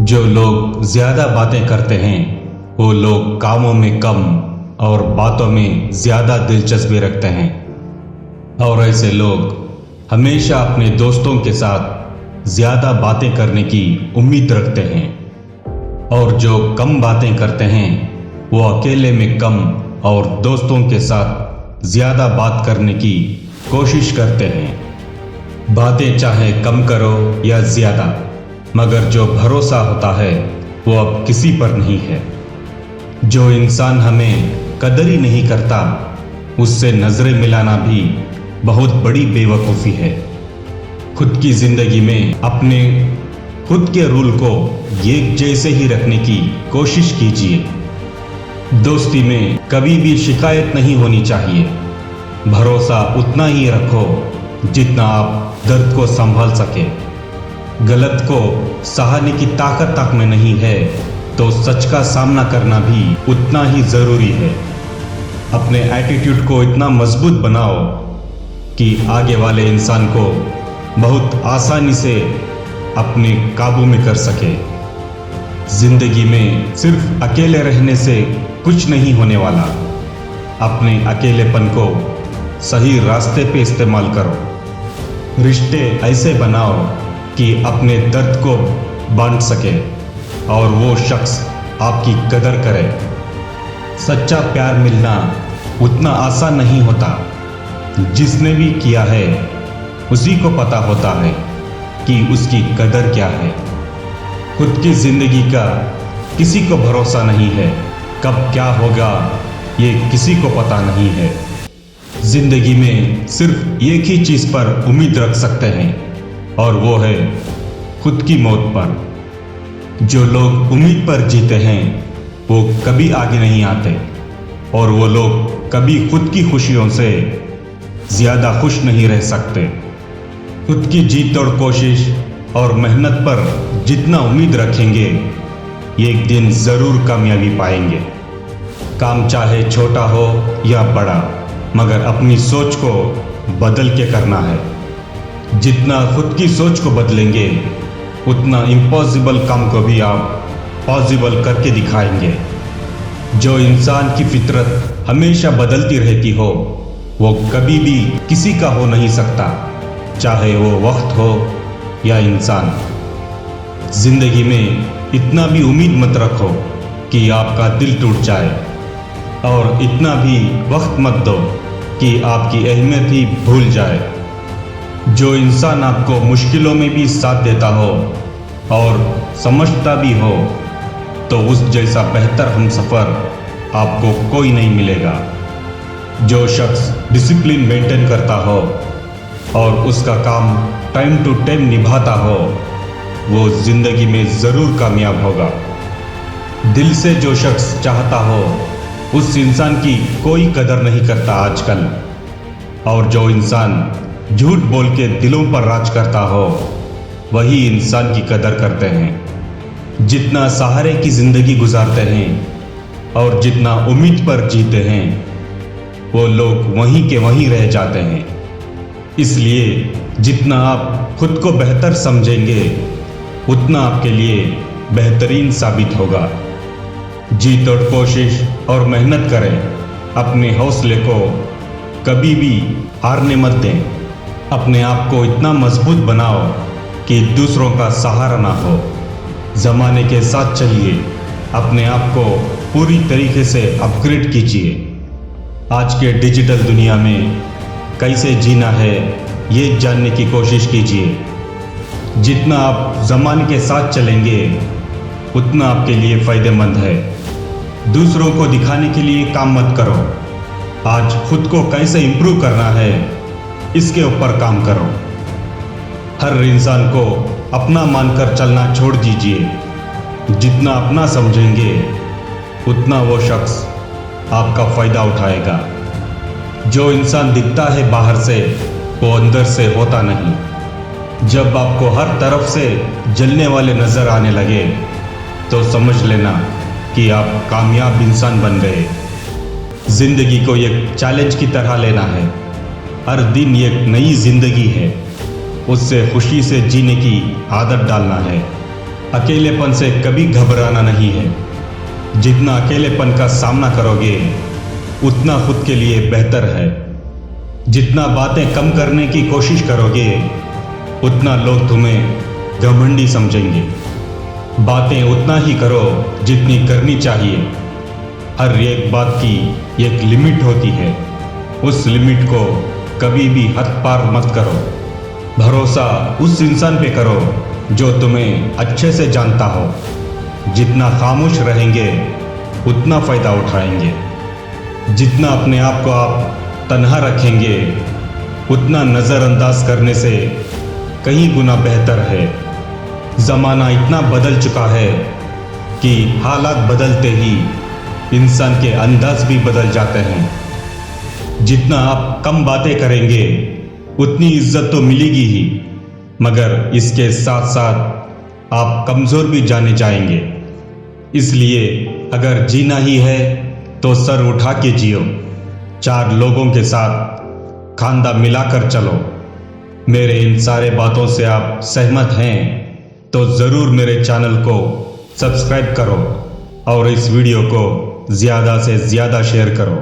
जो लोग ज्यादा बातें करते हैं वो लोग कामों में कम और बातों में ज्यादा दिलचस्पी रखते हैं। और ऐसे लोग हमेशा अपने दोस्तों के साथ ज्यादा बातें करने की उम्मीद रखते हैं। और जो कम बातें करते हैं वो अकेले में कम और दोस्तों के साथ ज्यादा बात करने की कोशिश करते हैं। बातें चाहे कम करो या ज्यादा, मगर जो भरोसा होता है वो अब किसी पर नहीं है। जो इंसान हमें कदर ही नहीं करता उससे नजरें मिलाना भी बहुत बड़ी बेवकूफ़ी है। खुद की जिंदगी में अपने खुद के रूल को एक जैसे ही रखने की कोशिश कीजिए। दोस्ती में कभी भी शिकायत नहीं होनी चाहिए। भरोसा उतना ही रखो जितना आप दर्द को संभाल सके। गलत को सहारने की ताकत तक में नहीं है तो सच का सामना करना भी उतना ही जरूरी है। अपने एटीट्यूड को इतना मजबूत बनाओ कि आगे वाले इंसान को बहुत आसानी से अपने काबू में कर सके। जिंदगी में सिर्फ अकेले रहने से कुछ नहीं होने वाला। अपने अकेलेपन को सही रास्ते पे इस्तेमाल करो। रिश्ते ऐसे बनाओ कि अपने दर्द को बांट सके और वो शख्स आपकी कदर करे। सच्चा प्यार मिलना उतना आसान नहीं होता। जिसने भी किया है उसी को पता होता है कि उसकी कदर क्या है। खुद की जिंदगी का किसी को भरोसा नहीं है। कब क्या होगा ये किसी को पता नहीं है। जिंदगी में सिर्फ एक ही चीज पर उम्मीद रख सकते हैं और वो है खुद की मौत पर। जो लोग उम्मीद पर जीते हैं वो कभी आगे नहीं आते और वो लोग कभी खुद की खुशियों से ज्यादा खुश नहीं रह सकते। खुद की जीत और कोशिश और मेहनत पर जितना उम्मीद रखेंगे एक दिन जरूर कामयाबी पाएंगे। काम चाहे छोटा हो या बड़ा, मगर अपनी सोच को बदल के करना है। जितना खुद की सोच को बदलेंगे उतना इम्पॉसिबल काम को भी आप पॉसिबल करके दिखाएंगे। जो इंसान की फितरत हमेशा बदलती रहती हो वो कभी भी किसी का हो नहीं सकता, चाहे वो वक्त हो या इंसान। जिंदगी में इतना भी उम्मीद मत रखो कि आपका दिल टूट जाए और इतना भी वक्त मत दो कि आपकी अहमियत ही भूल जाए। जो इंसान आपको मुश्किलों में भी साथ देता हो और समझता भी हो तो उस जैसा बेहतर हमसफर आपको कोई नहीं मिलेगा। जो शख्स डिसिप्लिन मेंटेन करता हो और उसका काम टाइम टू टाइम निभाता हो वो जिंदगी में जरूर कामयाब होगा। दिल से जो शख्स चाहता हो उस इंसान की कोई कदर नहीं करता आजकल। और जो इंसान झूठ बोल के दिलों पर राज करता हो वही इंसान की कदर करते हैं। जितना सहारे की जिंदगी गुजारते हैं और जितना उम्मीद पर जीते हैं वो लोग वहीं के वहीं रह जाते हैं। इसलिए जितना आप खुद को बेहतर समझेंगे उतना आपके लिए बेहतरीन साबित होगा। जीत और कोशिश और मेहनत करें। अपने हौसले को कभी भी हारने मत दें। अपने आप को इतना मजबूत बनाओ कि दूसरों का सहारा ना हो। ज़माने के साथ चलिए। अपने आप को पूरी तरीके से अपग्रेड कीजिए। आज के डिजिटल दुनिया में कैसे जीना है ये जानने की कोशिश कीजिए। जितना आप ज़माने के साथ चलेंगे उतना आपके लिए फ़ायदेमंद है। दूसरों को दिखाने के लिए काम मत करो। आज खुद को कैसे इम्प्रूव करना है इसके ऊपर काम करो। हर इंसान को अपना मानकर चलना छोड़ दीजिए। जितना अपना समझेंगे उतना वो शख्स आपका फ़ायदा उठाएगा। जो इंसान दिखता है बाहर से वो अंदर से होता नहीं। जब आपको हर तरफ से जलने वाले नज़र आने लगे तो समझ लेना कि आप कामयाब इंसान बन गए। जिंदगी को एक चैलेंज की तरह लेना है। हर दिन एक नई जिंदगी है, उससे खुशी से जीने की आदत डालना है। अकेलेपन से कभी घबराना नहीं है। जितना अकेलेपन का सामना करोगे उतना खुद के लिए बेहतर है। जितना बातें कम करने की कोशिश करोगे उतना लोग तुम्हें घमंडी समझेंगे। बातें उतना ही करो जितनी करनी चाहिए। हर एक बात की एक लिमिट होती है। उस लिमिट को कभी भी हद पार मत करो। भरोसा उस इंसान पे करो जो तुम्हें अच्छे से जानता हो। जितना खामोश रहेंगे उतना फ़ायदा उठाएंगे। जितना अपने आप को आप तन्हा रखेंगे उतना नज़रअंदाज करने से कहीं गुना बेहतर है। ज़माना इतना बदल चुका है कि हालात बदलते ही इंसान के अंदाज भी बदल जाते हैं। जितना आप कम बातें करेंगे उतनी इज्जत तो मिलेगी ही, मगर इसके साथ साथ आप कमज़ोर भी जाने जाएंगे। इसलिए अगर जीना ही है तो सर उठा के जियो। 4 लोगों के साथ खांदा मिलाकर चलो। मेरे इन सारे बातों से आप सहमत हैं तो ज़रूर मेरे चैनल को सब्सक्राइब करो और इस वीडियो को ज़्यादा से ज़्यादा शेयर करो।